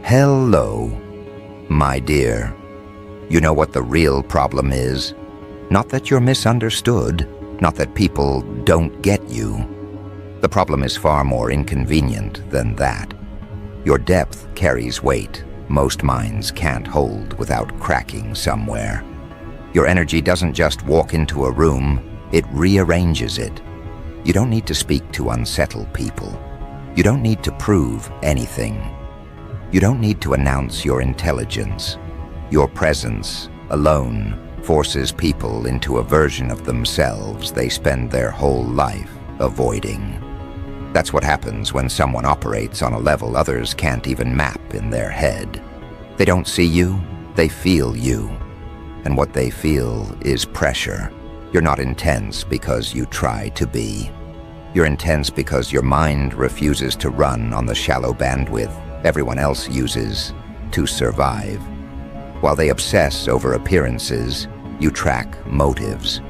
Hello, my dear. You know what the real problem is? Not that you're misunderstood, not that people don't get you. The problem is far more inconvenient than that. Your depth carries weight most minds can't hold without cracking somewhere. Your energy doesn't just walk into a room, it rearranges it. You don't need to speak to unsettle people. You don't need to prove anything. You don't need to announce your intelligence. Your presence alone forces people into a version of themselves they spend their whole life avoiding. That's what happens when someone operates on a level others can't even map in their head. They don't see you, they feel you. And what they feel is pressure. You're not intense because you try to be. You're intense because your mind refuses to run on the shallow bandwidth everyone else uses to survive. While they obsess over appearances, you track motives.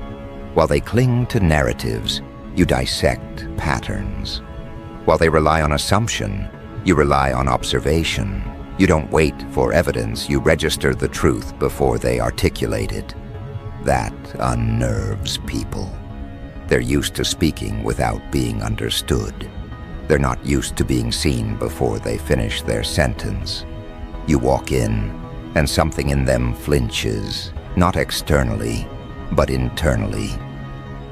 While they cling to narratives, you dissect patterns. While they rely on assumption, you rely on observation. You don't wait for evidence, you register the truth before they articulate it. That unnerves people. They're used to speaking without being understood. They're not used to being seen before they finish their sentence. You walk in, and something in them flinches, not externally, but internally.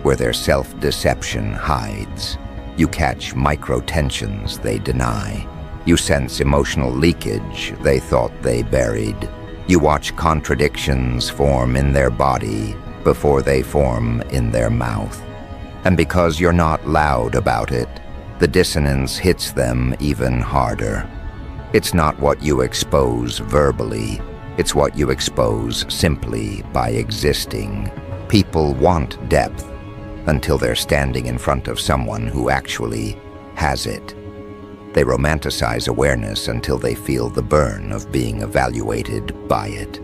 Where their self-deception hides, you catch micro-tensions they deny. You sense emotional leakage they thought they buried. You watch contradictions form in their body before they form in their mouth. And because you're not loud about it, the dissonance hits them even harder. It's not what you expose verbally, it's what you expose simply by existing. People want depth until they're standing in front of someone who actually has it. They romanticize awareness until they feel the burn of being evaluated by it.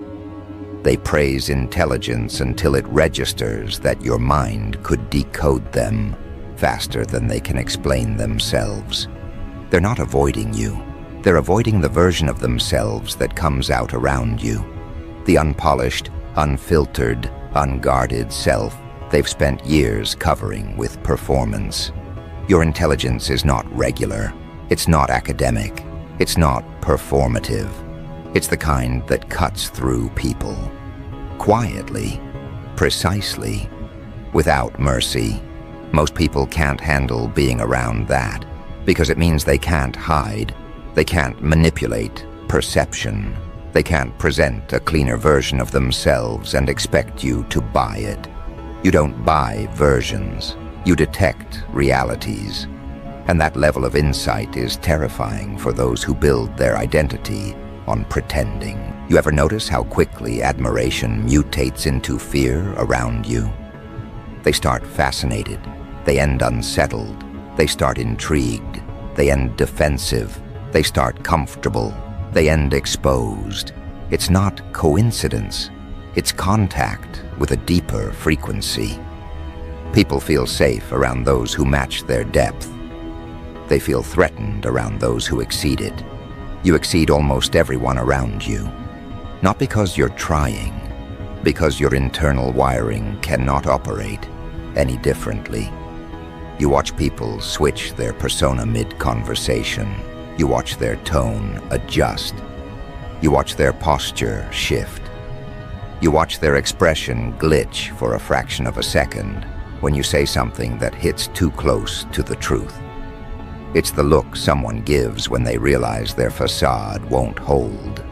They praise intelligence until it registers that your mind could decode them faster than they can explain themselves. They're not avoiding you. They're avoiding the version of themselves that comes out around you. The unpolished, unfiltered, unguarded self they've spent years covering with performance. Your intelligence is not regular. It's not academic. It's not performative. It's the kind that cuts through people. Quietly, precisely, without mercy. Most people can't handle being around that because it means they can't hide. They can't manipulate perception. They can't present a cleaner version of themselves and expect you to buy it. You don't buy versions. You detect realities. And that level of insight is terrifying for those who build their identity on pretending. You ever notice how quickly admiration mutates into fear around you? They start fascinated. They end unsettled. They start intrigued. They end defensive. They start comfortable. They end exposed. It's not coincidence. It's contact with a deeper frequency. People feel safe around those who match their depth. They feel threatened around those who exceed it. You exceed almost everyone around you. Not because you're trying, because your internal wiring cannot operate any differently. You watch people switch their persona mid-conversation. You watch their tone adjust. You watch their posture shift. You watch their expression glitch for a fraction of a second when you say something that hits too close to the truth. It's the look someone gives when they realize their facade won't hold.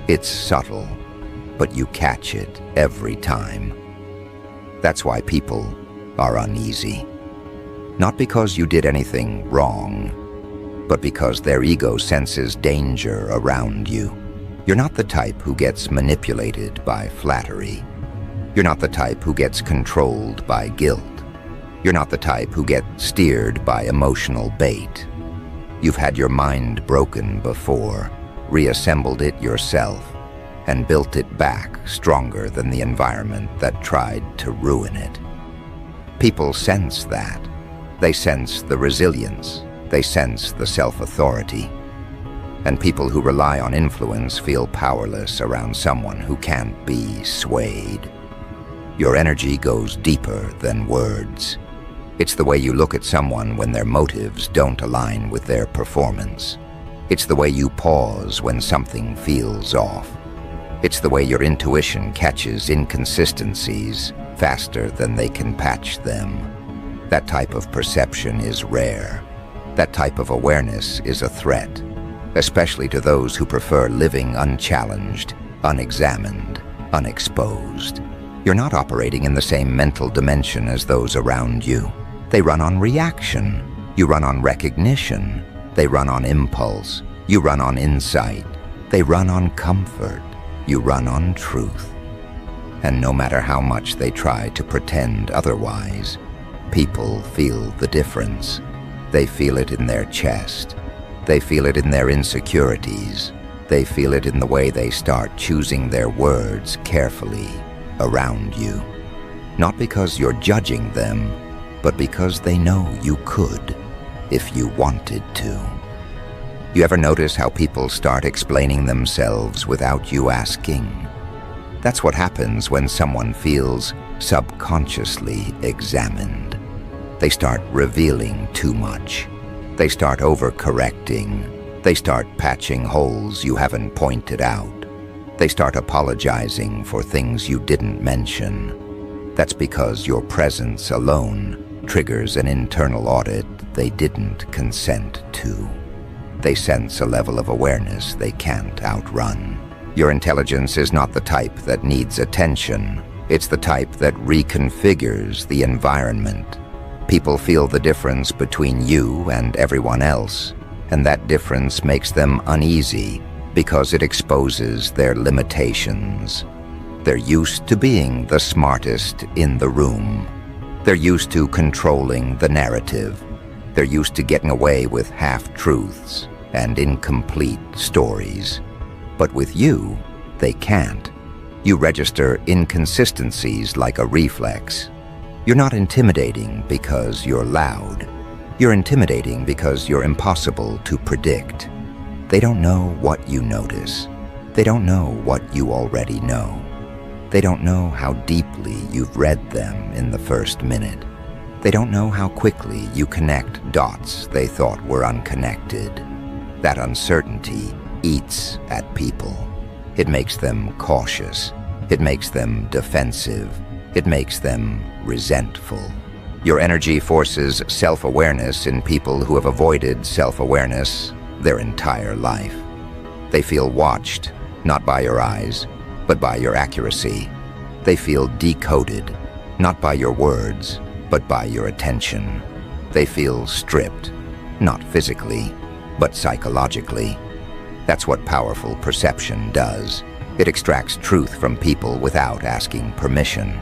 It's subtle, but you catch it every time. That's why people are uneasy. Not because you did anything wrong, but because their ego senses danger around you. You're not the type who gets manipulated by flattery. You're not the type who gets controlled by guilt. You're not the type who gets steered by emotional bait. You've had your mind broken before, reassembled it yourself, and built it back stronger than the environment that tried to ruin it. People sense that. They sense the resilience. They sense the self-authority. And people who rely on influence feel powerless around someone who can't be swayed. Your energy goes deeper than words. It's the way you look at someone when their motives don't align with their performance. It's the way you pause when something feels off. It's the way your intuition catches inconsistencies faster than they can patch them. That type of perception is rare. That type of awareness is a threat, especially to those who prefer living unchallenged, unexamined, unexposed. You're not operating in the same mental dimension as those around you. They run on reaction. You run on recognition. They run on impulse. You run on insight. They run on comfort. You run on truth. And no matter how much they try to pretend otherwise, people feel the difference. They feel it in their chest. They feel it in their insecurities. They feel it in the way they start choosing their words carefully around you. Not because you're judging them, but because they know you could if you wanted to. You ever notice how people start explaining themselves without you asking? That's what happens when someone feels subconsciously examined. They start revealing too much. They start overcorrecting. They start patching holes you haven't pointed out. They start apologizing for things you didn't mention. That's because your presence alone triggers an internal audit they didn't consent to. They sense a level of awareness they can't outrun. Your intelligence is not the type that needs attention. It's the type that reconfigures the environment. People feel the difference between you and everyone else, and that difference makes them uneasy because it exposes their limitations. They're used to being the smartest in the room. They're used to controlling the narrative. They're used to getting away with half-truths and incomplete stories. But with you, they can't. You register inconsistencies like a reflex. You're not intimidating because you're loud. You're intimidating because you're impossible to predict. They don't know what you notice. They don't know what you already know. They don't know how deeply you've read them in the first minute. They don't know how quickly you connect dots they thought were unconnected. That uncertainty eats at people. It makes them cautious. It makes them defensive. It makes them resentful. Your energy forces self-awareness in people who have avoided self-awareness their entire life. They feel watched, not by your eyes, but by your accuracy. They feel decoded, not by your words, but by your attention. They feel stripped, not physically, but psychologically. That's what powerful perception does. It extracts truth from people without asking permission.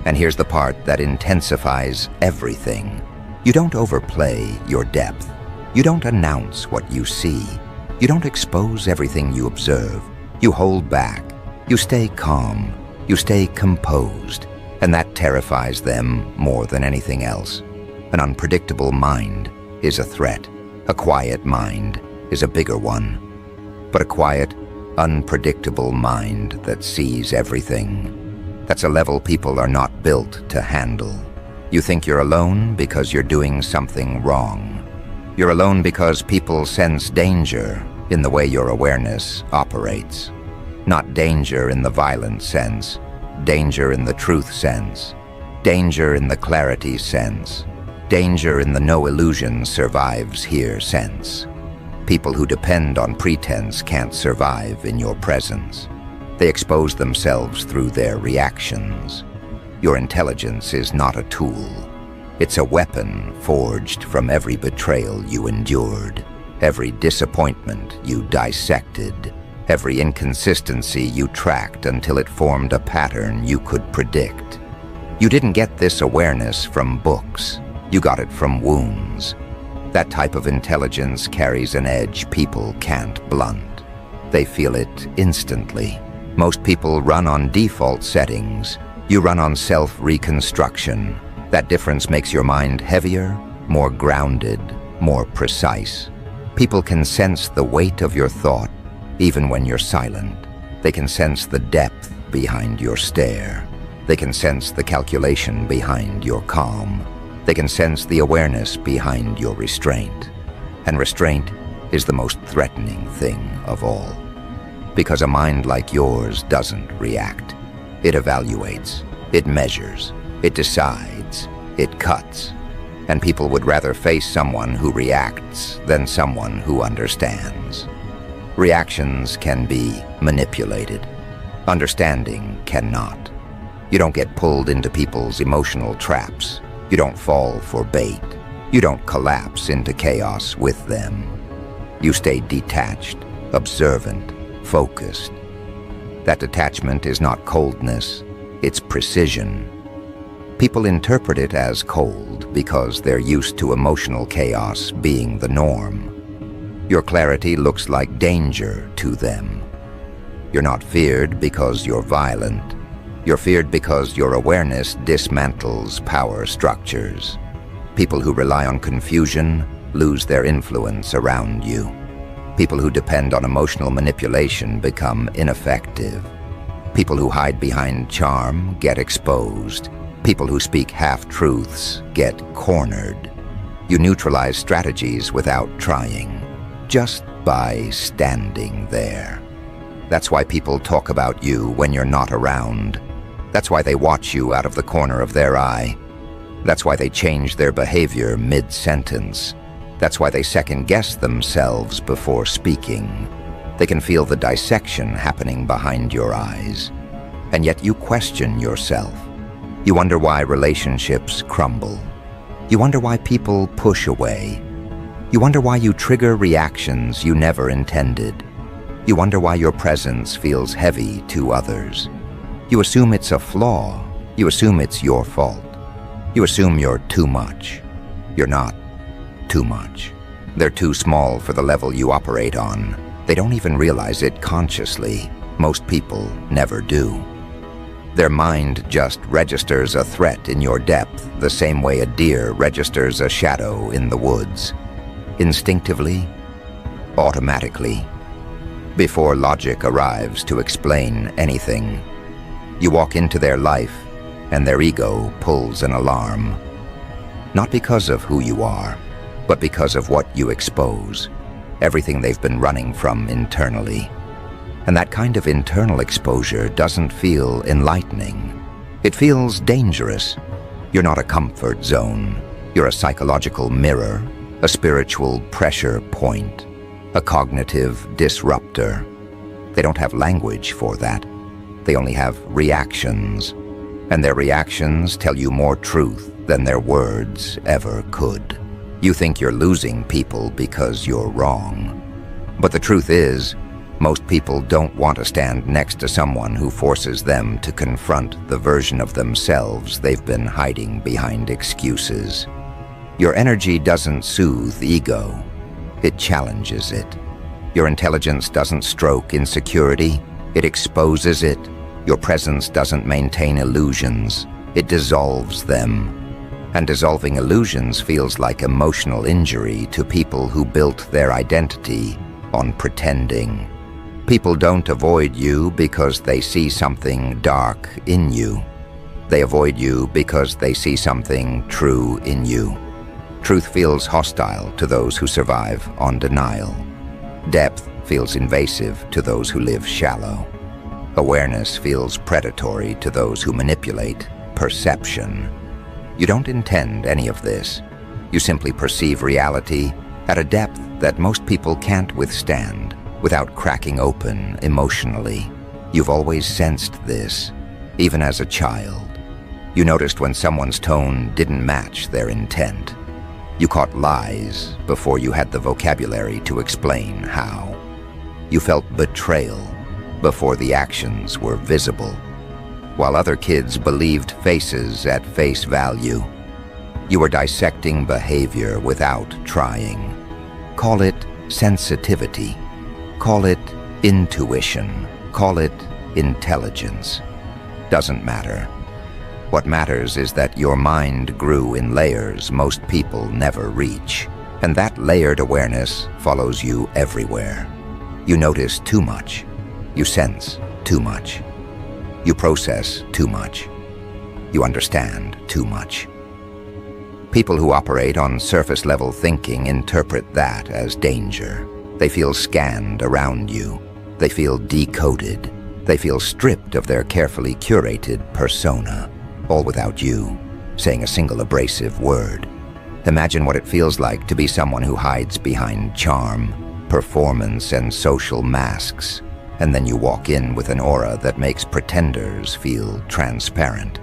And here's the part that intensifies everything. You don't overplay your depth. You don't announce what you see. You don't expose everything you observe. You hold back. You stay calm. You stay composed. And that terrifies them more than anything else. An unpredictable mind is a threat. A quiet mind is a bigger one. But a quiet, unpredictable mind that sees everything. That's a level people are not built to handle. You think you're alone because you're doing something wrong. You're alone because people sense danger in the way your awareness operates. Not danger in the violent sense, danger in the truth sense, danger in the clarity sense, danger in the no illusion survives here sense. People who depend on pretense can't survive in your presence. They expose themselves through their reactions. Your intelligence is not a tool. It's a weapon forged from every betrayal you endured, every disappointment you dissected, every inconsistency you tracked until it formed a pattern you could predict. You didn't get this awareness from books. You got it from wounds. That type of intelligence carries an edge people can't blunt. They feel it instantly. Most people run on default settings. You run on self-reconstruction. That difference makes your mind heavier, more grounded, more precise. People can sense the weight of your thought even when you're silent. They can sense the depth behind your stare. They can sense the calculation behind your calm. They can sense the awareness behind your restraint. And restraint is the most threatening thing of all. Because a mind like yours doesn't react. It evaluates, it measures, it decides, it cuts. And people would rather face someone who reacts than someone who understands. Reactions can be manipulated. Understanding cannot. You don't get pulled into people's emotional traps. You don't fall for bait. You don't collapse into chaos with them. You stay detached, observant, focused. That detachment is not coldness, it's precision. People interpret it as cold because they're used to emotional chaos being the norm. Your clarity looks like danger to them. You're not feared because you're violent. You're feared because your awareness dismantles power structures. People who rely on confusion lose their influence around you. People who depend on emotional manipulation become ineffective. People who hide behind charm get exposed. People who speak half-truths get cornered. You neutralize strategies without trying, just by standing there. That's why people talk about you when you're not around. That's why they watch you out of the corner of their eye. That's why they change their behavior mid-sentence. That's why they second-guess themselves before speaking. They can feel the dissection happening behind your eyes. And yet you question yourself. You wonder why relationships crumble. You wonder why people push away. You wonder why you trigger reactions you never intended. You wonder why your presence feels heavy to others. You assume it's a flaw. You assume it's your fault. You assume you're too much. You're not too much. They're too small for the level you operate on. They don't even realize it consciously. Most people never do. Their mind just registers a threat in your depth the same way a deer registers a shadow in the woods. Instinctively, automatically, before logic arrives to explain anything. You walk into their life, and their ego pulls an alarm. Not because of who you are, but because of what you expose, everything they've been running from internally. And that kind of internal exposure doesn't feel enlightening. It feels dangerous. You're not a comfort zone. You're a psychological mirror, a spiritual pressure point, a cognitive disruptor. They don't have language for that. They only have reactions. And their reactions tell you more truth than their words ever could. You think you're losing people because you're wrong. But the truth is, most people don't want to stand next to someone who forces them to confront the version of themselves they've been hiding behind excuses. Your energy doesn't soothe ego. It challenges it. Your intelligence doesn't stroke insecurity. It exposes it. Your presence doesn't maintain illusions. It dissolves them. And dissolving illusions feels like emotional injury to people who built their identity on pretending. People don't avoid you because they see something dark in you. They avoid you because they see something true in you. Truth feels hostile to those who survive on denial. Depth feels invasive to those who live shallow. Awareness feels predatory to those who manipulate perception. You don't intend any of this. You simply perceive reality at a depth that most people can't withstand without cracking open emotionally. You've always sensed this, even as a child. You noticed when someone's tone didn't match their intent. You caught lies before you had the vocabulary to explain how. You felt betrayal before the actions were visible. While other kids believed faces at face value, you were dissecting behavior without trying. Call it sensitivity. Call it intuition. Call it intelligence. Doesn't matter. What matters is that your mind grew in layers most people never reach, And that layered awareness follows you everywhere. You notice too much. You sense too much. You process too much. You understand too much. People who operate on surface-level thinking interpret that as danger. They feel scanned around you. They feel decoded. They feel stripped of their carefully curated persona, all without you saying a single abrasive word. Imagine what it feels like to be someone who hides behind charm, performance, and social masks, and then you walk in with an aura that makes pretenders feel transparent.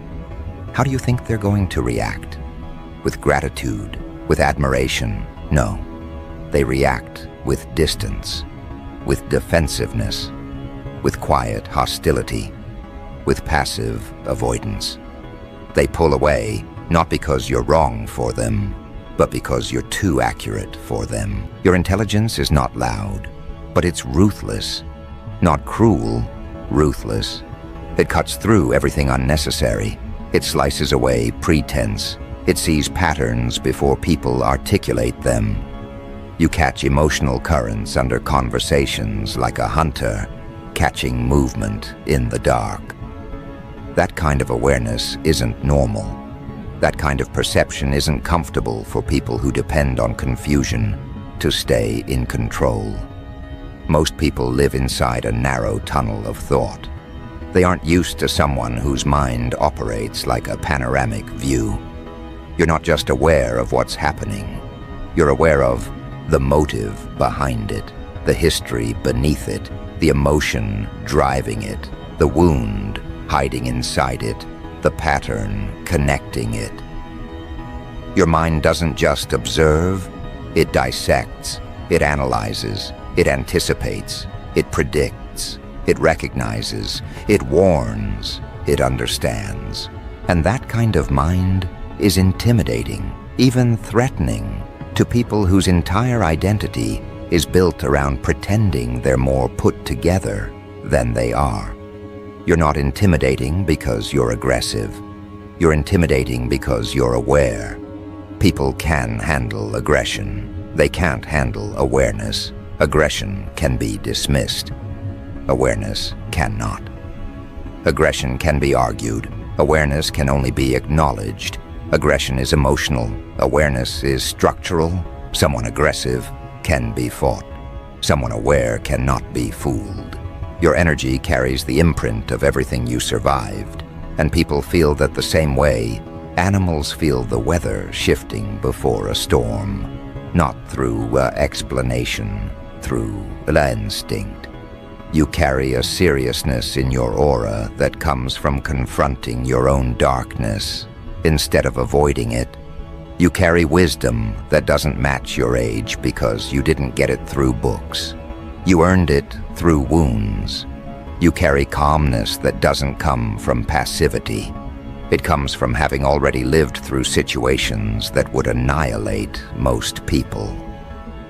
How do you think they're going to react? With gratitude? With admiration? No. They react with distance, with defensiveness, with quiet hostility, with passive avoidance. They pull away, not because you're wrong for them, but because you're too accurate for them. Your intelligence is not loud, but it's ruthless. Not cruel, ruthless. It cuts through everything unnecessary. It slices away pretense. It sees patterns before people articulate them. You catch emotional currents under conversations like a hunter catching movement in the dark. That kind of awareness isn't normal. That kind of perception isn't comfortable for people who depend on confusion to stay in control. Most people live inside a narrow tunnel of thought. They aren't used to someone whose mind operates like a panoramic view. You're not just aware of what's happening. You're aware of the motive behind it, the history beneath it, the emotion driving it, the wound hiding inside it, the pattern connecting it. Your mind doesn't just observe, it dissects, it analyzes, it anticipates, it predicts, it recognizes, it warns, it understands. And that kind of mind is intimidating, even threatening, to people whose entire identity is built around pretending they're more put together than they are. You're not intimidating because you're aggressive. You're intimidating because you're aware. People can handle aggression. They can't handle awareness. Aggression can be dismissed. Awareness cannot. Aggression can be argued. Awareness can only be acknowledged. Aggression is emotional. Awareness is structural. Someone aggressive can be fought. Someone aware cannot be fooled. Your energy carries the imprint of everything you survived, and people feel that the same way animals feel the weather shifting before a storm, not through explanation, through instinct. You carry a seriousness in your aura that comes from confronting your own darkness instead of avoiding it. You carry wisdom that doesn't match your age because you didn't get it through books. You earned it through wounds. You carry calmness that doesn't come from passivity. It comes from having already lived through situations that would annihilate most people.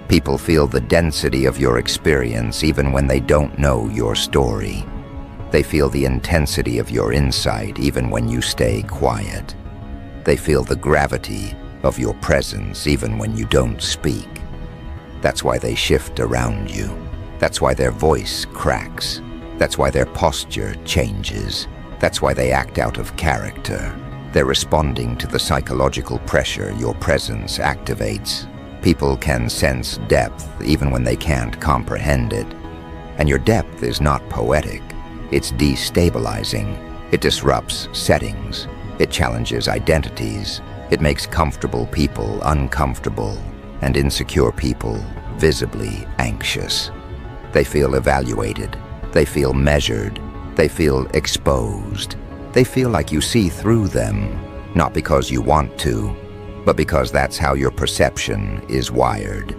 People feel the density of your experience even when they don't know your story. They feel the intensity of your insight even when you stay quiet. They feel the gravity of your presence even when you don't speak. That's why they shift around you. That's why their voice cracks. That's why their posture changes. That's why they act out of character. They're responding to the psychological pressure your presence activates. People can sense depth even when they can't comprehend it. And your depth is not poetic. It's destabilizing. It disrupts settings. It challenges identities. It makes comfortable people uncomfortable and insecure people visibly anxious. They feel evaluated. They feel measured. They feel exposed. They feel like you see through them, not because you want to, but because that's how your perception is wired.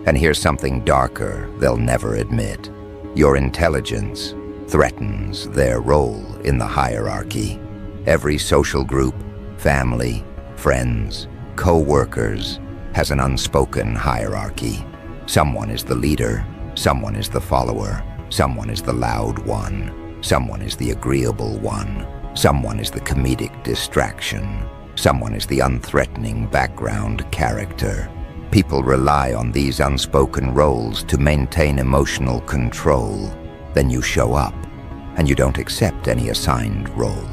And here's something darker they'll never admit. Your intelligence threatens their role in the hierarchy. Every social group, family, friends, co-workers has an unspoken hierarchy. Someone is the leader. Someone is the follower. Someone is the loud one. Someone is the agreeable one. Someone is the comedic distraction. Someone is the unthreatening background character. People rely on these unspoken roles to maintain emotional control. Then you show up, and you don't accept any assigned role.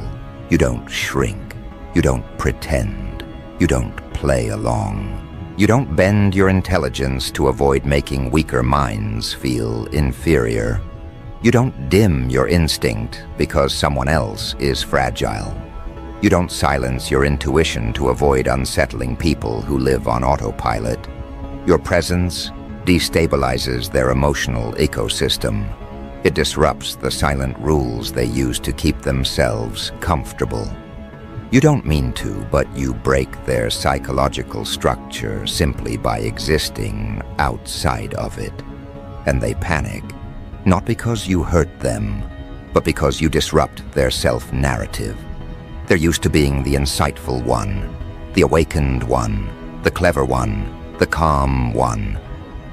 You don't shrink. You don't pretend. You don't play along. You don't bend your intelligence to avoid making weaker minds feel inferior. You don't dim your instinct because someone else is fragile. You don't silence your intuition to avoid unsettling people who live on autopilot. Your presence destabilizes their emotional ecosystem. It disrupts the silent rules they use to keep themselves comfortable. You don't mean to, but you break their psychological structure simply by existing outside of it. And they panic, not because you hurt them, but because you disrupt their self-narrative. They're used to being the insightful one, the awakened one, the clever one, the calm one.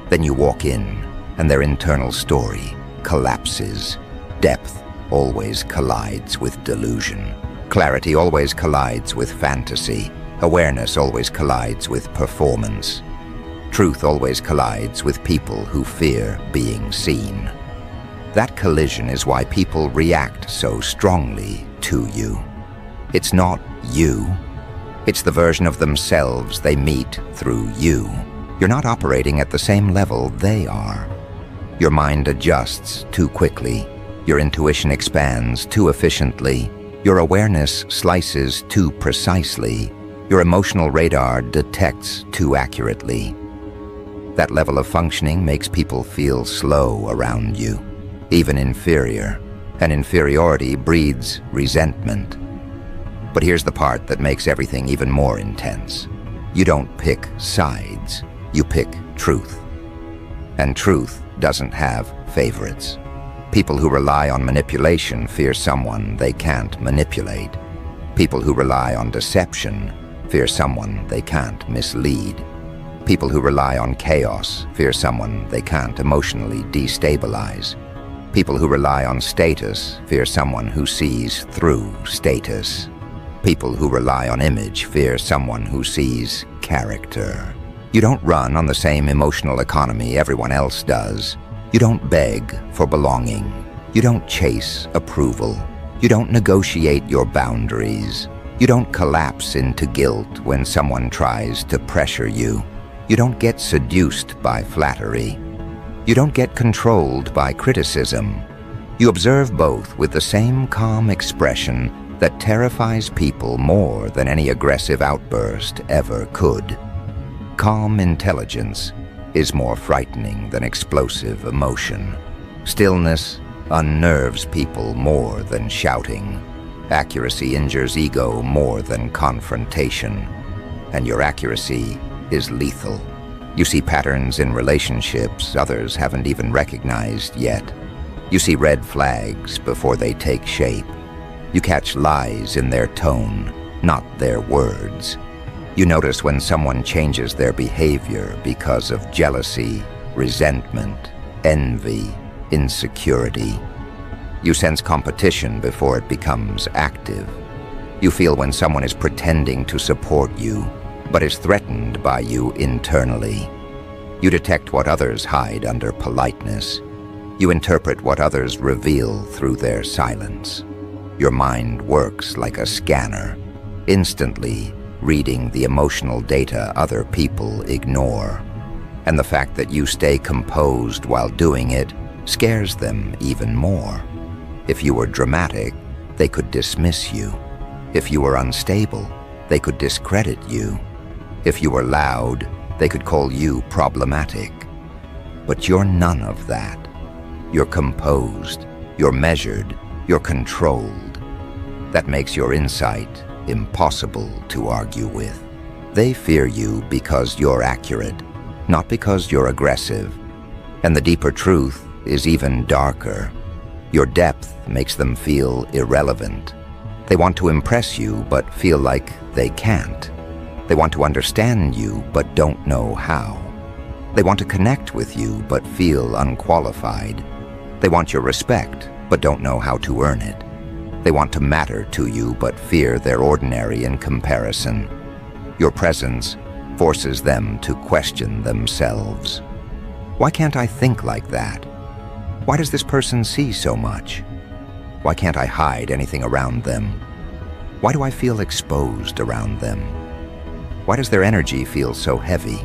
Then you walk in, and their internal story collapses. Depth always collides with delusion. Clarity always collides with fantasy. Awareness always collides with performance. Truth always collides with people who fear being seen. That collision is why people react so strongly to you. It's not you. It's the version of themselves they meet through you. You're not operating at the same level they are. Your mind adjusts too quickly. Your intuition expands too efficiently. Your awareness slices too precisely. Your emotional radar detects too accurately. That level of functioning makes people feel slow around you, even inferior, and inferiority breeds resentment. But here's the part that makes everything even more intense. You don't pick sides, you pick truth. And truth doesn't have favorites. People who rely on manipulation fear someone they can't manipulate. People who rely on deception fear someone they can't mislead. People who rely on chaos fear someone they can't emotionally destabilize. People who rely on status fear someone who sees through status. People who rely on image fear someone who sees character. You don't run on the same emotional economy everyone else does. You don't beg for belonging. You don't chase approval. You don't negotiate your boundaries. You don't collapse into guilt when someone tries to pressure you. You don't get seduced by flattery. You don't get controlled by criticism. You observe both with the same calm expression that terrifies people more than any aggressive outburst ever could. Calm intelligence is more frightening than explosive emotion. Stillness unnerves people more than shouting. Accuracy injures ego more than confrontation. And your accuracy is lethal. You see patterns in relationships others haven't even recognized yet. You see red flags before they take shape. You catch lies in their tone, not their words. You notice when someone changes their behavior because of jealousy, resentment, envy, insecurity. You sense competition before it becomes active. You feel when someone is pretending to support you, but is threatened by you internally. You detect what others hide under politeness. You interpret what others reveal through their silence. Your mind works like a scanner, instantly reading the emotional data other people ignore. And the fact that you stay composed while doing it scares them even more. If you were dramatic, they could dismiss you. If you were unstable, they could discredit you. If you were loud, they could call you problematic. But you're none of that. You're composed, you're measured, you're controlled. That makes your insight impossible to argue with. They fear you because you're accurate, not because you're aggressive. And the deeper truth is even darker. Your depth makes them feel irrelevant. They want to impress you but feel like they can't. They want to understand you but don't know how. They want to connect with you but feel unqualified. They want your respect but don't know how to earn it. They want to matter to you but fear they're ordinary in comparison. Your presence forces them to question themselves. Why can't I think like that? Why does this person see so much? Why can't I hide anything around them? Why do I feel exposed around them? Why does their energy feel so heavy?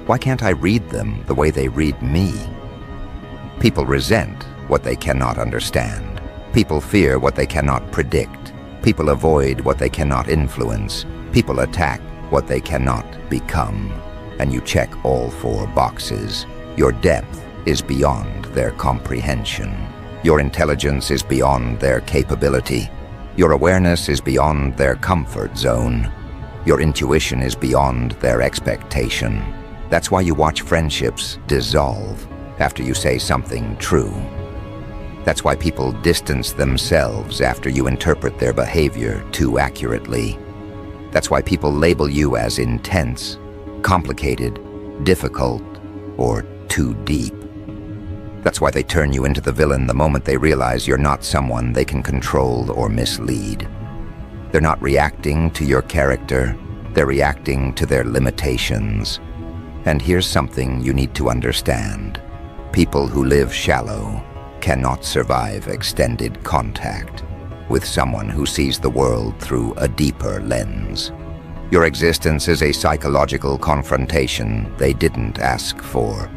Why can't I read them the way they read me? People resent what they cannot understand. People fear what they cannot predict. People avoid what they cannot influence. People attack what they cannot become. And you check all 4 boxes. Your depth is beyond their comprehension. Your intelligence is beyond their capability. Your awareness is beyond their comfort zone. Your intuition is beyond their expectation. That's why you watch friendships dissolve after you say something true. That's why people distance themselves after you interpret their behavior too accurately. That's why people label you as intense, complicated, difficult, or too deep. That's why they turn you into the villain the moment they realize you're not someone they can control or mislead. They're not reacting to your character, they're reacting to their limitations. And here's something you need to understand. People who live shallow cannot survive extended contact with someone who sees the world through a deeper lens. Your existence is a psychological confrontation they didn't ask for.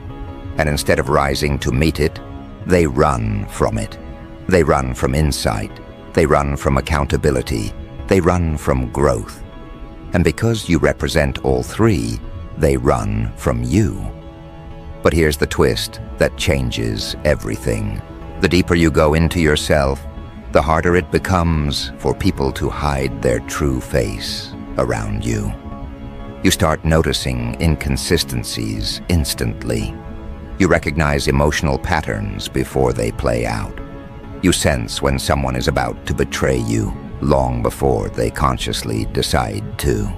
And instead of rising to meet it, they run from it. They run from insight. They run from accountability. They run from growth. And because you represent all 3, they run from you. But here's the twist that changes everything. The deeper you go into yourself, the harder it becomes for people to hide their true face around you. You start noticing inconsistencies instantly. You recognize emotional patterns before they play out. You sense when someone is about to betray you long before they consciously decide to.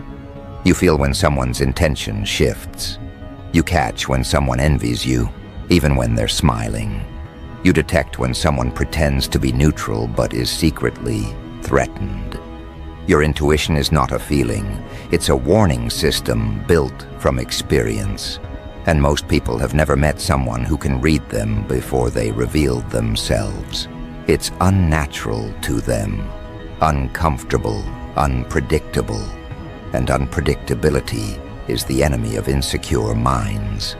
You feel when someone's intention shifts. You catch when someone envies you, even when they're smiling. You detect when someone pretends to be neutral but is secretly threatened. Your intuition is not a feeling, it's a warning system built from experience. And most people have never met someone who can read them before they revealed themselves. It's unnatural to them, uncomfortable, unpredictable. And unpredictability is the enemy of insecure minds.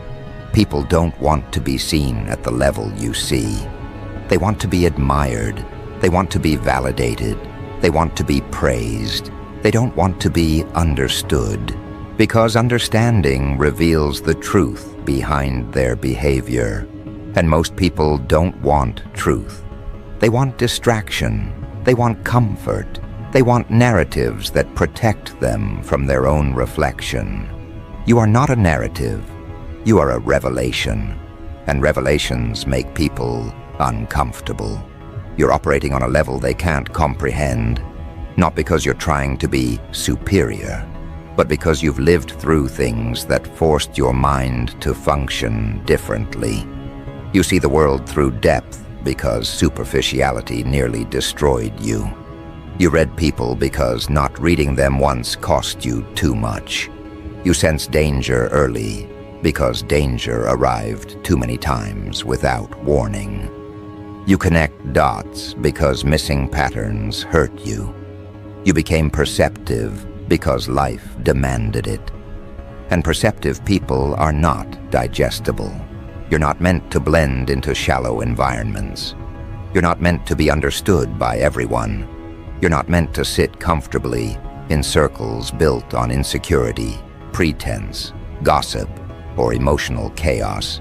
People don't want to be seen at the level you see. They want to be admired. They want to be validated. They want to be praised. They don't want to be understood. Because understanding reveals the truth behind their behavior. And most people don't want truth. They want distraction. They want comfort. They want narratives that protect them from their own reflection. You are not a narrative. You are a revelation. And revelations make people uncomfortable. You're operating on a level they can't comprehend, not because you're trying to be superior, but because you've lived through things that forced your mind to function differently. You see the world through depth because superficiality nearly destroyed you. You read people because not reading them once cost you too much. You sense danger early because danger arrived too many times without warning. You connect dots because missing patterns hurt you. You became perceptive because life demanded it. And perceptive people are not digestible. You're not meant to blend into shallow environments. You're not meant to be understood by everyone. You're not meant to sit comfortably in circles built on insecurity, pretense, gossip, or emotional chaos.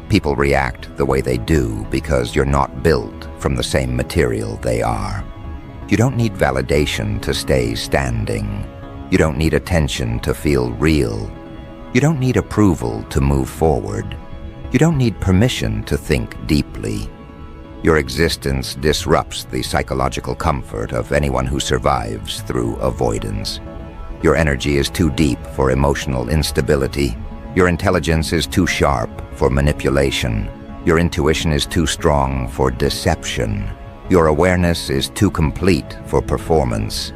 People react the way they do because you're not built from the same material they are. You don't need validation to stay standing. You don't need attention to feel real. You don't need approval to move forward. You don't need permission to think deeply. Your existence disrupts the psychological comfort of anyone who survives through avoidance. Your energy is too deep for emotional instability. Your intelligence is too sharp for manipulation. Your intuition is too strong for deception. Your awareness is too complete for performance.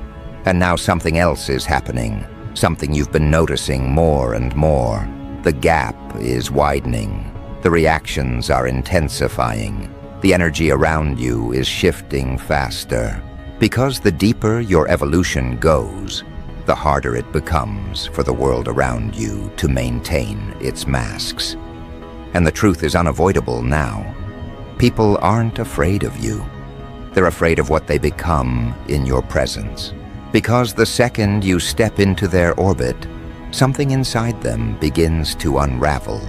And now something else is happening. something you've been noticing more and more. The gap is widening. The reactions are intensifying. The energy around you is shifting faster. Because the deeper your evolution goes, the harder it becomes for the world around you to maintain its masks. And the truth is unavoidable now. People aren't afraid of you. They're afraid of what they become in your presence. Because the second you step into their orbit, something inside them begins to unravel.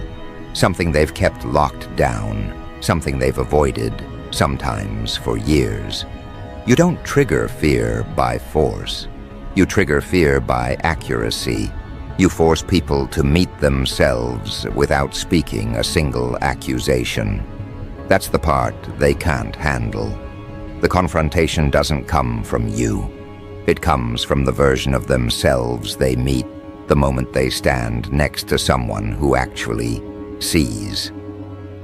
Something they've kept locked down, something they've avoided, sometimes for years. You don't trigger fear by force. You trigger fear by accuracy. You force people to meet themselves without speaking a single accusation. That's the part they can't handle. The confrontation doesn't come from you. It comes from the version of themselves they meet the moment they stand next to someone who actually sees.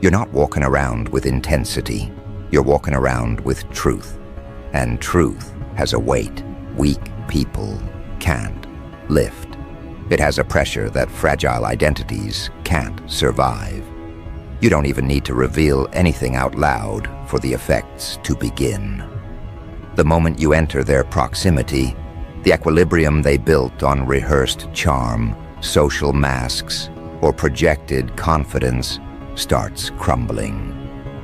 You're not walking around with intensity. You're walking around with truth. And truth has a weight weak people can't lift. It has a pressure that fragile identities can't survive. You don't even need to reveal anything out loud for the effects to begin. The moment you enter their proximity, the equilibrium they built on rehearsed charm, social masks, or projected confidence starts crumbling.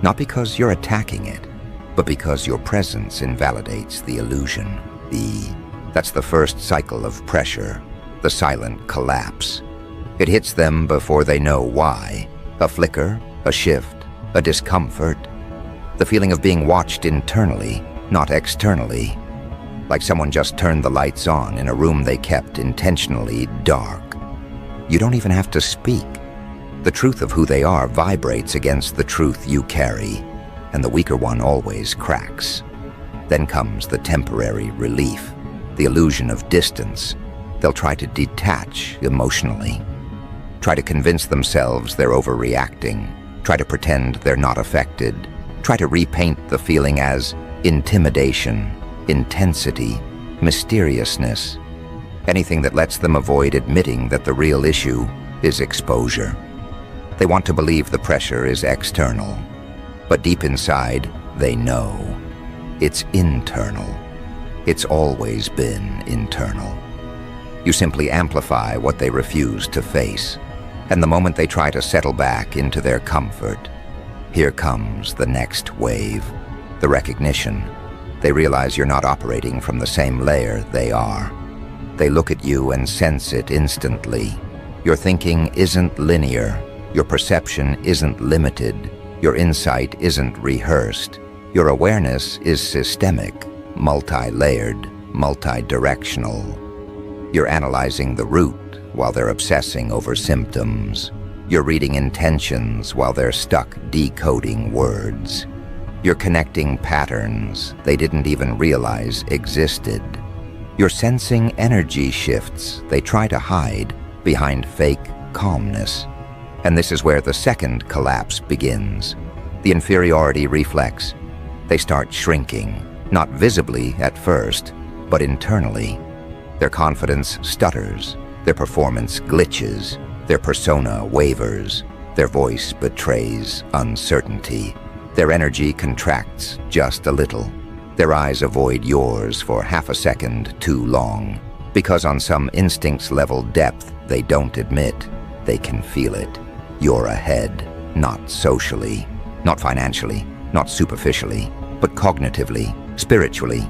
Not because you're attacking it, but because your presence invalidates the illusion. That's the first cycle of pressure, the silent collapse. It hits them before they know why. A flicker, a shift, a discomfort. The feeling of being watched internally, not externally. Like someone just turned the lights on in a room they kept intentionally dark. You don't even have to speak. The truth of who they are vibrates against the truth you carry, and the weaker one always cracks. Then comes the temporary relief, the illusion of distance. They'll try to detach emotionally, try to convince themselves they're overreacting, try to pretend they're not affected, try to repaint the feeling as intimidation, intensity, mysteriousness, anything that lets them avoid admitting that the real issue is exposure. They want to believe the pressure is external, but deep inside, they know it's internal. It's always been internal. You simply amplify what they refuse to face, and the moment they try to settle back into their comfort, here comes the next wave, the recognition. They realize you're not operating from the same layer they are. They look at you and sense it instantly. Your thinking isn't linear. Your perception isn't limited. Your insight isn't rehearsed. Your awareness is systemic, multi-layered, multi-directional. You're analyzing the root while they're obsessing over symptoms. You're reading intentions while they're stuck decoding words. You're connecting patterns they didn't even realize existed. You're sensing energy shifts they try to hide behind fake calmness. And this is where the second collapse begins. The inferiority reflex. They start shrinking, not visibly at first, but internally. Their confidence stutters, their performance glitches, their persona wavers, their voice betrays uncertainty. Their energy contracts just a little. Their eyes avoid yours for half a second too long, because on some instincts-level depth they don't admit, they can feel it. You're ahead, not socially, not financially, not superficially, but cognitively, spiritually,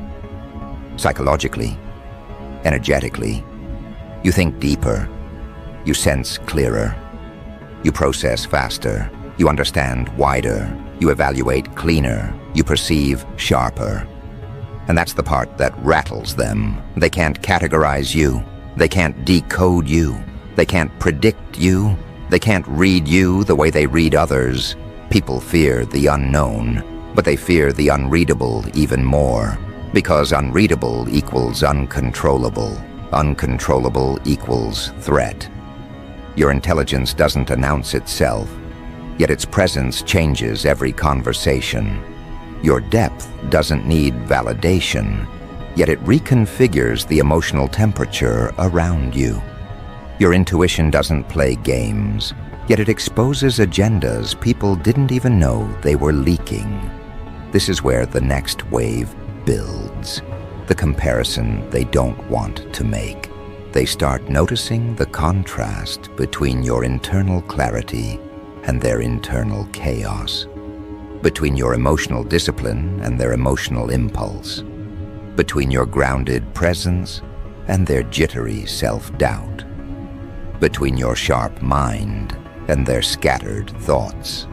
psychologically, energetically. You think deeper, you sense clearer, you process faster, you understand wider, you evaluate cleaner, you perceive sharper. And that's the part that rattles them. They can't categorize you, they can't decode you, they can't predict you, they can't read you the way they read others. People fear the unknown, but they fear the unreadable even more, because unreadable equals uncontrollable. Uncontrollable equals threat. Your intelligence doesn't announce itself, yet its presence changes every conversation. Your depth doesn't need validation, yet it reconfigures the emotional temperature around you. Your intuition doesn't play games, yet it exposes agendas people didn't even know they were leaking. This is where the next wave builds, the comparison they don't want to make. They start noticing the contrast between your internal clarity and their internal chaos, between your emotional discipline and their emotional impulse, between your grounded presence and their jittery self-doubt, between your sharp mind and their scattered thoughts.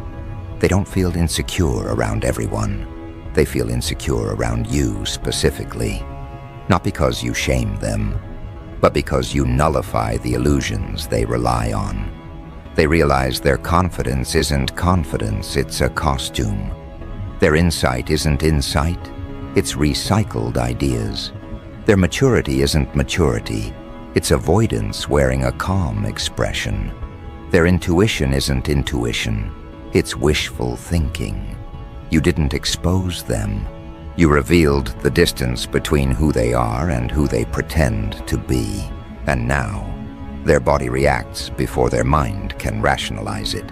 They don't feel insecure around everyone. They feel insecure around you specifically, not because you shame them, but because you nullify the illusions they rely on. They realize their confidence isn't confidence, it's a costume. Their insight isn't insight, it's recycled ideas. Their maturity isn't maturity, it's avoidance wearing a calm expression. Their intuition isn't intuition, it's wishful thinking. You didn't expose them. You revealed the distance between who they are and who they pretend to be. And now, their body reacts before their mind can rationalize it.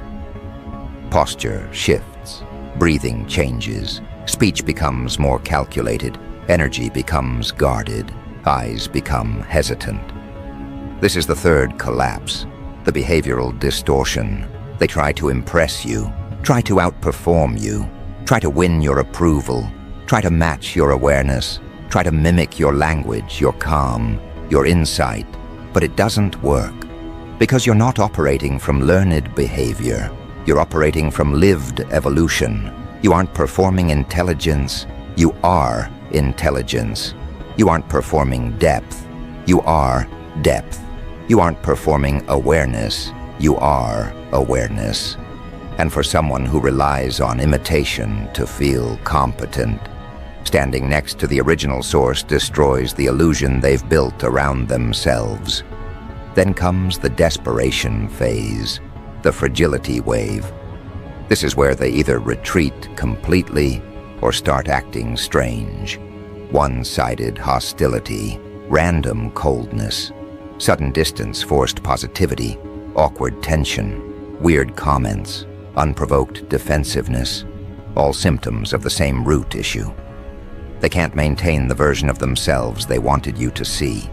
Posture shifts, breathing changes, speech becomes more calculated, energy becomes guarded, eyes become hesitant. This is the third collapse, the behavioral distortion. They try to impress you, try to outperform you, try to win your approval, try to match your awareness, try to mimic your language, your calm, your insight, but it doesn't work. Because you're not operating from learned behavior, you're operating from lived evolution. You aren't performing intelligence, you are intelligence. You aren't performing depth, you are depth. You aren't performing awareness, you are awareness. And for someone who relies on imitation to feel competent, standing next to the original source destroys the illusion they've built around themselves. Then comes the desperation phase, the fragility wave. This is where they either retreat completely or start acting strange. One-sided hostility, random coldness, sudden distance, forced positivity, awkward tension, weird comments, unprovoked defensiveness, all symptoms of the same root issue. They can't maintain the version of themselves they wanted you to see.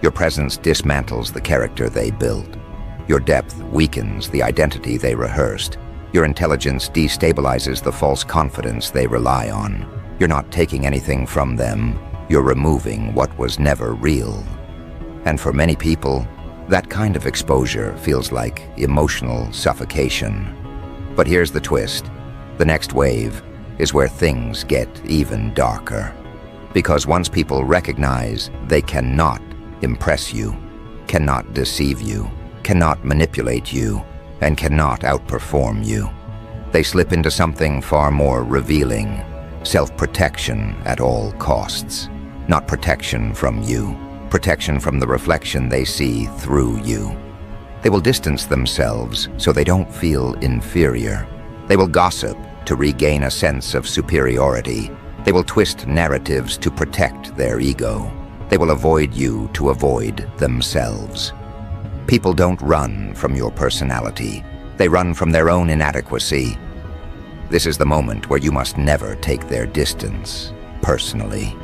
Your presence dismantles the character they built. Your depth weakens the identity they rehearsed. Your intelligence destabilizes the false confidence they rely on. You're not taking anything from them, you're removing what was never real. And for many people, that kind of exposure feels like emotional suffocation. But here's the twist. The next wave is where things get even darker. Because once people recognize they cannot impress you, cannot deceive you, cannot manipulate you, and cannot outperform you, they slip into something far more revealing, self-protection at all costs. Not protection from you, protection from the reflection they see through you. They will distance themselves so they don't feel inferior. They will gossip to regain a sense of superiority. They will twist narratives to protect their ego. They will avoid you to avoid themselves. People don't run from your personality. They run from their own inadequacy. This is the moment where you must never take their distance personally.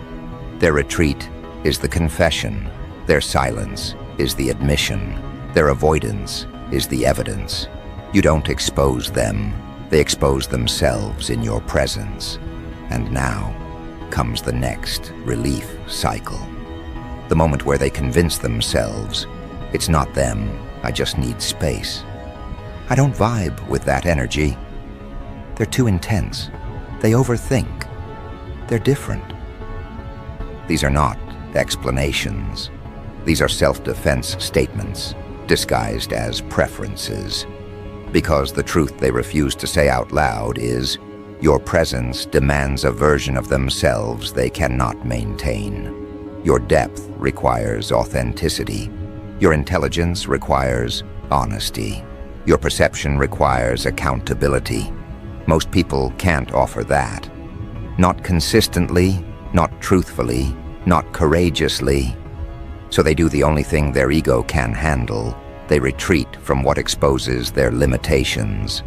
Their retreat is the confession. Their silence is the admission. Their avoidance is the evidence. You don't expose them. They expose themselves in your presence. And now comes the next relief cycle. The moment where they convince themselves, it's not them, I just need space. I don't vibe with that energy. They're too intense. They overthink. They're different. These are not explanations. These are self-defense statements, disguised as preferences. Because the truth they refuse to say out loud is, your presence demands a version of themselves they cannot maintain. Your depth requires authenticity. Your intelligence requires honesty. Your perception requires accountability. Most people can't offer that. Not consistently, not truthfully, not courageously. So they do the only thing their ego can handle. They retreat from what exposes their limitations.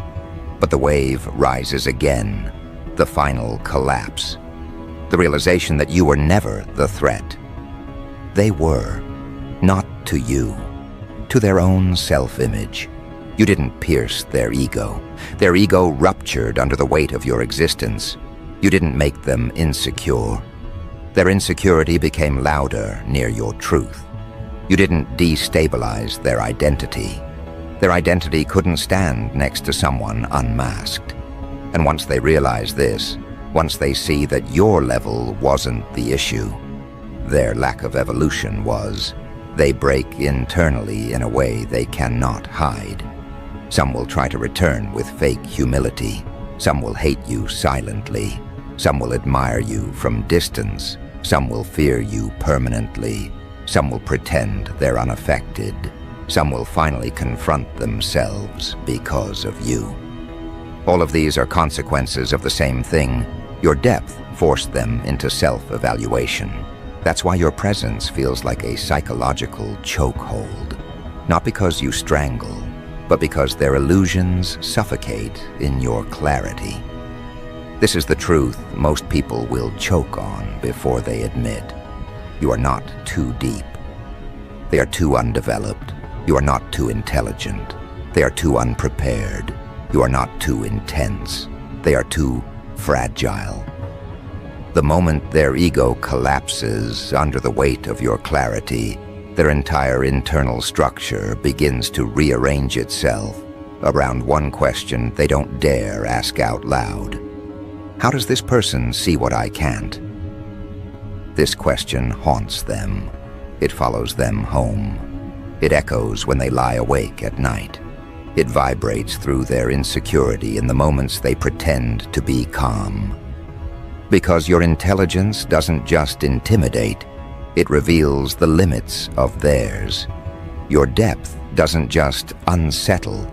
But the wave rises again, the final collapse. The realization that you were never the threat. They were, not to you, to their own self-image. You didn't pierce their ego. Their ego ruptured under the weight of your existence. You didn't make them insecure. Their insecurity became louder near your truth. You didn't destabilize their identity. Their identity couldn't stand next to someone unmasked. And once they realize this, once they see that your level wasn't the issue, their lack of evolution was, they break internally in a way they cannot hide. Some will try to return with fake humility. Some will hate you silently. Some will admire you from distance. Some will fear you permanently. Some will pretend they're unaffected. Some will finally confront themselves because of you. All of these are consequences of the same thing. Your depth forced them into self-evaluation. That's why your presence feels like a psychological chokehold. Not because you strangle, but because their illusions suffocate in your clarity. This is the truth most people will choke on before they admit. You are not too deep. They are too undeveloped. You are not too intelligent. They are too unprepared. You are not too intense. They are too fragile. The moment their ego collapses under the weight of your clarity, their entire internal structure begins to rearrange itself around one question they don't dare ask out loud. How does this person see what I can't? This question haunts them. It follows them home. It echoes when they lie awake at night. It vibrates through their insecurity in the moments they pretend to be calm. Because your intelligence doesn't just intimidate, it reveals the limits of theirs. Your depth doesn't just unsettle,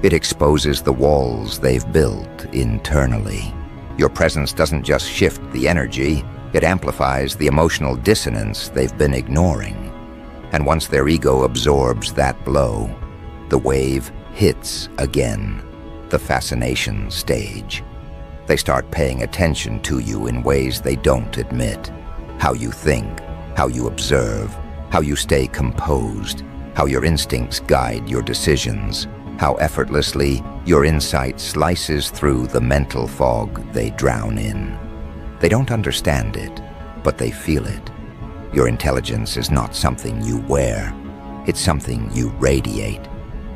it exposes the walls they've built internally. Your presence doesn't just shift the energy, it amplifies the emotional dissonance they've been ignoring. And once their ego absorbs that blow, the wave hits again, the fascination stage. They start paying attention to you in ways they don't admit. How you think, how you observe, how you stay composed, how your instincts guide your decisions, how effortlessly your insight slices through the mental fog they drown in. They don't understand it, but they feel it. Your intelligence is not something you wear, it's something you radiate.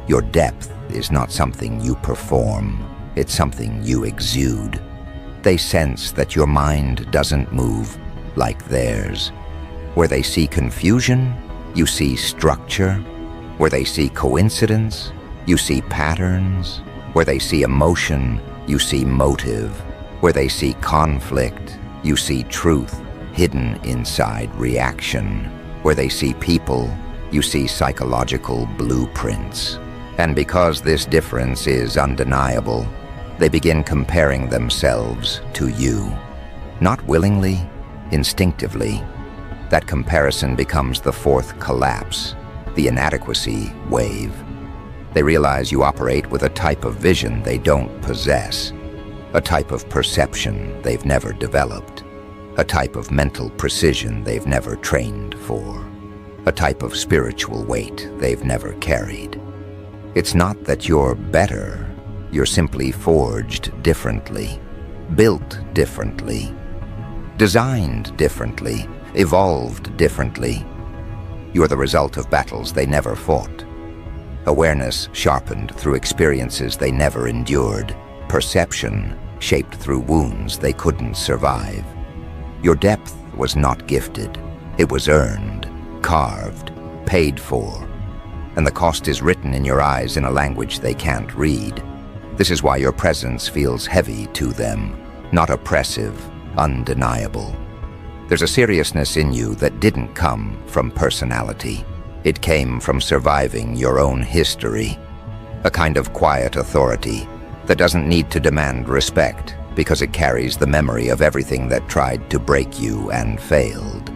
Your depth is not something you perform, it's something you exude. They sense that your mind doesn't move like theirs. Where they see confusion, you see structure. Where they see coincidence, you see patterns. Where they see emotion, you see motive. Where they see conflict, you see truth hidden inside reaction. Where they see people, you see psychological blueprints. And because this difference is undeniable, they begin comparing themselves to you. Not willingly, instinctively. That comparison becomes the fourth collapse, the inadequacy wave. They realize you operate with a type of vision they don't possess, a type of perception they've never developed, a type of mental precision they've never trained for, a type of spiritual weight they've never carried. It's not that you're better, you're simply forged differently, built differently, designed differently, evolved differently. You're the result of battles they never fought. Awareness sharpened through experiences they never endured, perception shaped through wounds they couldn't survive. Your depth was not gifted, it was earned, carved, paid for. And the cost is written in your eyes in a language they can't read. This is why your presence feels heavy to them, not oppressive, undeniable. There's a seriousness in you that didn't come from personality. It came from surviving your own history, a kind of quiet authority that doesn't need to demand respect because it carries the memory of everything that tried to break you and failed.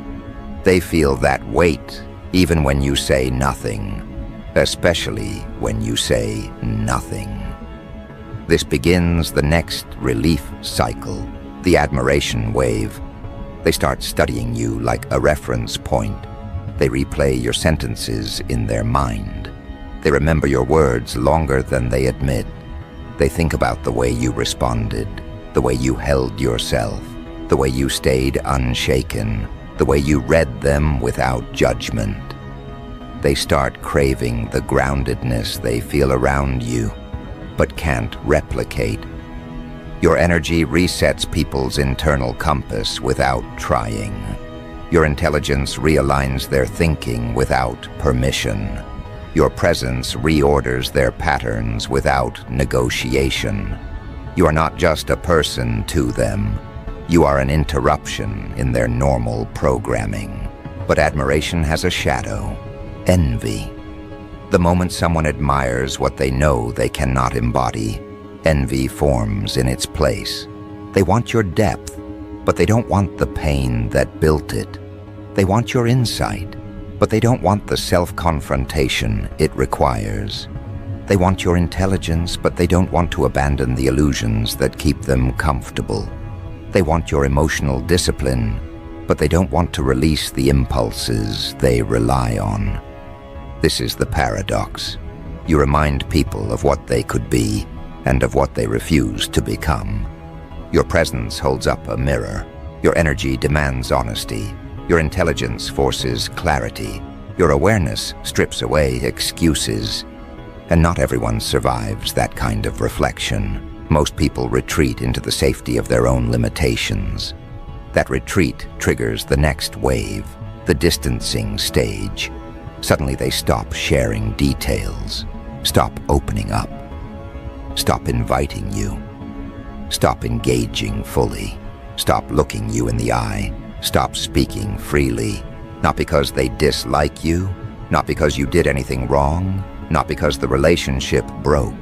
They feel that weight even when you say nothing, especially when you say nothing. This begins the next relief cycle, the admiration wave. They start studying you like a reference point. They replay your sentences in their mind. They remember your words longer than they admit. They think about the way you responded, the way you held yourself, the way you stayed unshaken, the way you read them without judgment. They start craving the groundedness they feel around you, but can't replicate. Your energy resets people's internal compass without trying. Your intelligence realigns their thinking without permission. Your presence reorders their patterns without negotiation. You are not just a person to them. You are an interruption in their normal programming. But admiration has a shadow: envy. The moment someone admires what they know they cannot embody, envy forms in its place. They want your depth, but they don't want the pain that built it. They want your insight, but they don't want the self-confrontation it requires. They want your intelligence, but they don't want to abandon the illusions that keep them comfortable. They want your emotional discipline, but they don't want to release the impulses they rely on. This is the paradox. You remind people of what they could be and of what they refuse to become. Your presence holds up a mirror. Your energy demands honesty. Your intelligence forces clarity. Your awareness strips away excuses. And not everyone survives that kind of reflection. Most people retreat into the safety of their own limitations. That retreat triggers the next wave, the distancing stage. Suddenly they stop sharing details, stop opening up, stop inviting you, stop engaging fully, stop looking you in the eye, stop speaking freely, not because they dislike you, not because you did anything wrong, not because the relationship broke,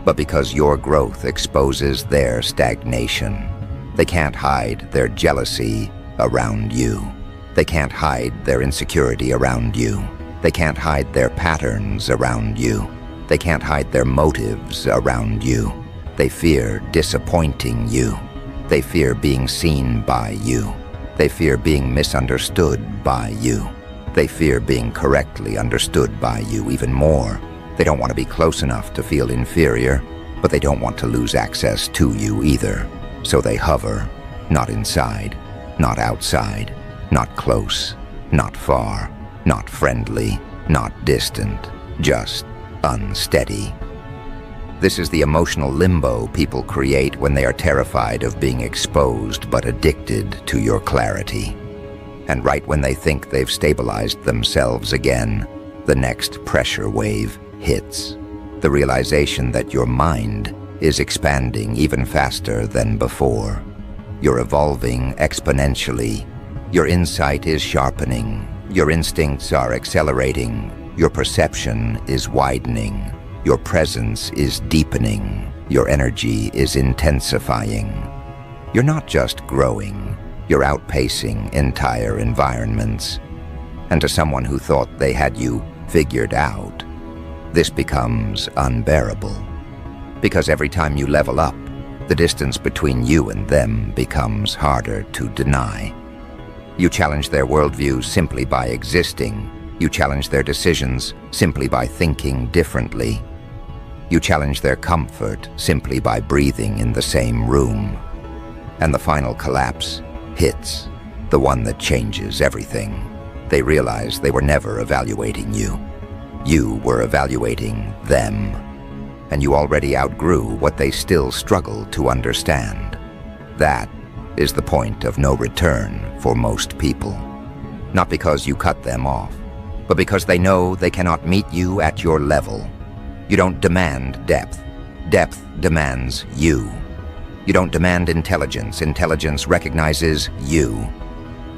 but because your growth exposes their stagnation. They can't hide their jealousy around you. They can't hide their insecurity around you. They can't hide their patterns around you. They can't hide their motives around you. They fear disappointing you. They fear being seen by you. They fear being misunderstood by you. They fear being correctly understood by you even more. They don't want to be close enough to feel inferior, but they don't want to lose access to you either. So they hover, not inside, not outside, not close, not far, not friendly, not distant, just unsteady. This is the emotional limbo people create when they are terrified of being exposed but addicted to your clarity. And right when they think they've stabilized themselves again, the next pressure wave hits. The realization that your mind is expanding even faster than before. You're evolving exponentially. Your insight is sharpening. Your instincts are accelerating. Your perception is widening. Your presence is deepening. Your energy is intensifying. You're not just growing, you're outpacing entire environments. And to someone who thought they had you figured out, this becomes unbearable. Because every time you level up, the distance between you and them becomes harder to deny. You challenge their worldview simply by existing. You challenge their decisions simply by thinking differently. You challenge their comfort simply by breathing in the same room. And the final collapse hits, the one that changes everything. They realize they were never evaluating you. You were evaluating them. And you already outgrew what they still struggle to understand. That is the point of no return for most people. Not because you cut them off, but because they know they cannot meet you at your level. You don't demand depth. Depth demands you. You don't demand intelligence. Intelligence recognizes you.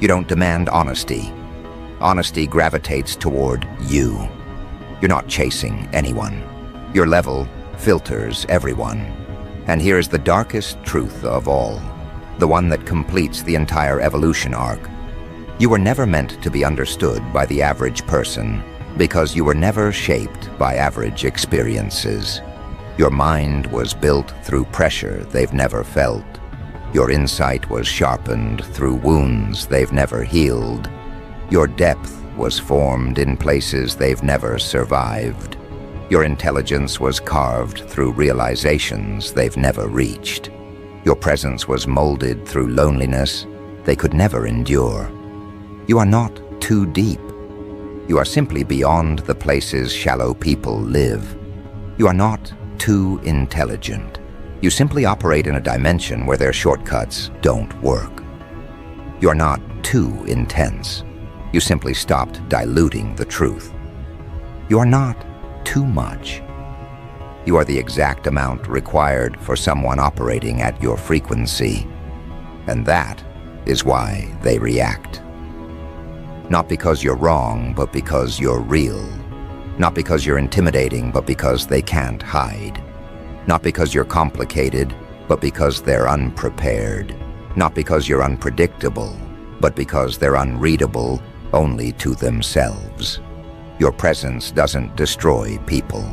You don't demand honesty. Honesty gravitates toward you. You're not chasing anyone. Your level filters everyone. And here is the darkest truth of all, the one that completes the entire evolution arc. You were never meant to be understood by the average person because you were never shaped by average experiences. Your mind was built through pressure they've never felt. Your insight was sharpened through wounds they've never healed. Your depth was formed in places they've never survived. Your intelligence was carved through realizations they've never reached. Your presence was molded through loneliness they could never endure. You are not too deep. You are simply beyond the places shallow people live. You are not too intelligent. You simply operate in a dimension where their shortcuts don't work. You are not too intense. You simply stopped diluting the truth. You are not too much. You are the exact amount required for someone operating at your frequency. And that is why they react. Not because you're wrong, but because you're real. Not because you're intimidating, but because they can't hide. Not because you're complicated, but because they're unprepared. Not because you're unpredictable, but because they're unreadable only to themselves. Your presence doesn't destroy people.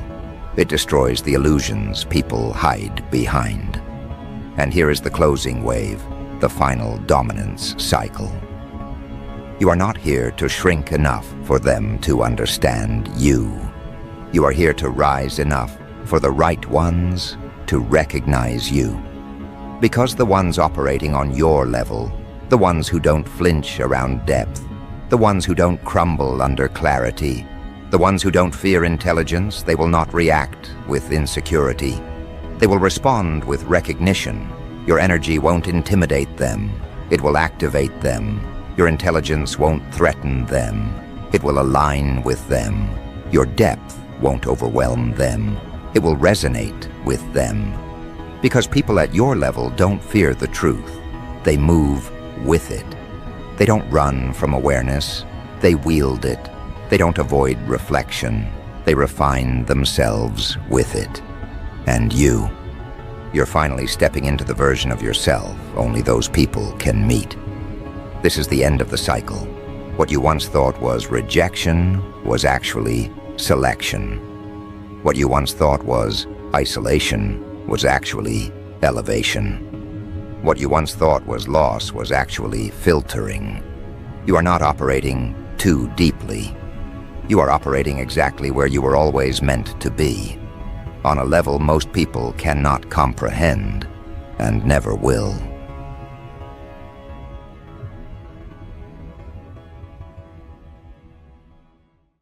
It destroys the illusions people hide behind. And here is the closing wave, the final dominance cycle. You are not here to shrink enough for them to understand you. You are here to rise enough for the right ones to recognize you. Because the ones operating on your level, the ones who don't flinch around depth, the ones who don't crumble under clarity, the ones who don't fear intelligence, they will not react with insecurity. They will respond with recognition. Your energy won't intimidate them. It will activate them. Your intelligence won't threaten them. It will align with them. Your depth won't overwhelm them. It will resonate with them. Because people at your level don't fear the truth. They move with it. They don't run from awareness. They wield it. They don't avoid reflection. They refine themselves with it. And you're finally stepping into the version of yourself only those people can meet. This is the end of the cycle. What you once thought was rejection was actually selection. What you once thought was isolation was actually elevation. What you once thought was loss was actually filtering. You are not operating too deeply. You are operating exactly where you were always meant to be, on a level most people cannot comprehend and never will.